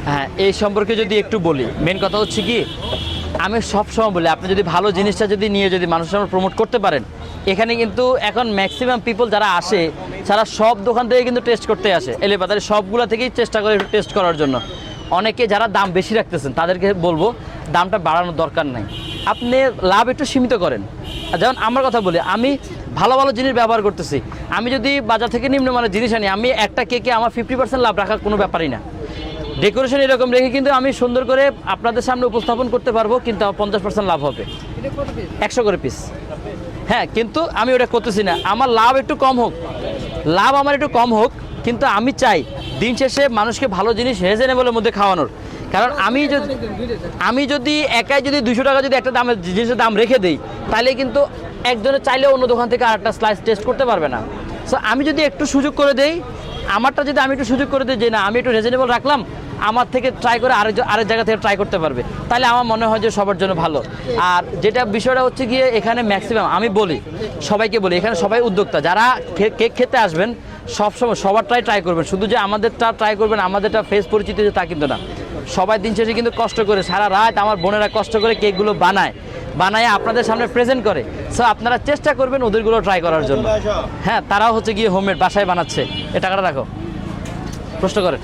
হ্যাঁ, এই সম্পর্কে যদি একটু বলি, মেন কথা হচ্ছে কি, আমি সবসময় বলি আপনি যদি ভালো জিনিসটা যদি নিয়ে যদি মানুষের সামনে প্রমোট করতে পারেন, এখানে কিন্তু এখন ম্যাক্সিমাম পিপল যারা আসে তারা সব দোকান থেকে কিন্তু টেস্ট করতে আসে, এলেপাতারে সবগুলো থেকেই চেষ্টা করে একটু টেস্ট করার জন্য। অনেকে যারা দাম বেশি রাখতেছেন তাদেরকে বলবো দামটা বাড়ানোর দরকার নাই, আপনি লাভ একটু সীমিত করেন। যেমন আমার কথা বলি, আমি ভালো ভালো জিনিস ব্যবহার করতেছি, আমি যদি বাজার থেকে নিম্নমানের জিনিস আনি, আমি একটা কেকে আমার 50% লাভ রাখার কোনো ব্যাপারই না। ডেকোরেশন এরকম রেখে কিন্তু আমি সুন্দর করে আপনাদের সামনে উপস্থাপন করতে পারবো, কিন্তু আমার 50% লাভ হবে, 100 করে পিস। হ্যাঁ, কিন্তু আমি ওটা করতেছি না, আমার লাভ একটু কম হোক, লাভ আমার একটু কম হোক, কিন্তু আমি চাই দিন শেষে মানুষকে ভালো জিনিস রিজনেবলের মধ্যে খাওয়ানোর। কারণ আমি যদি একাই যদি 200 টাকা যদি একটা দামের জিনিসের দাম রেখে দিই, তাহলে কিন্তু একজনে চাইলে অন্য দোকান থেকে আরেকটা স্লাইস টেস্ট করতে পারবে না। সো আমি যদি একটু সুযোগ করে দেই, আমারটা যদি আমি একটু সুযোগ করে দিই যে না আমি একটু রিজনেবল রাখলাম, আমার থেকে ট্রাই করে আরেক জায়গা থেকে ট্রাই করতে পারবে, তাহলে আমার মনে হয় যে সবার জন্য ভালো। আর যেটা বিষয়টা হচ্ছে গিয়ে, এখানে ম্যাক্সিমাম আমি বলি, সবাইকে বলি, এখানে সবাই উদ্যোক্তা, যারা কেক খেতে আসবেন সবসময় সবারটাই ট্রাই করবেন, শুধু যে আমাদেরটা ট্রাই করবেন, আমাদেরটা ফেস পরিচিতি তা কিন্তু না। সবাই দিন শেষে কিন্তু কষ্ট করে, সারা রাত আমার বোনেরা কষ্ট করে কেকগুলো বানায় আপনাদের সামনে প্রেজেন্ট করে। সো আপনারা চেষ্টা করবেন ওদেরগুলো ট্রাই করার জন্য। হ্যাঁ, তারাও হচ্ছে গিয়ে হোমমেড বাসায় বানাচ্ছে। এ টাকাটা রাখো, প্রশ্ন করেন।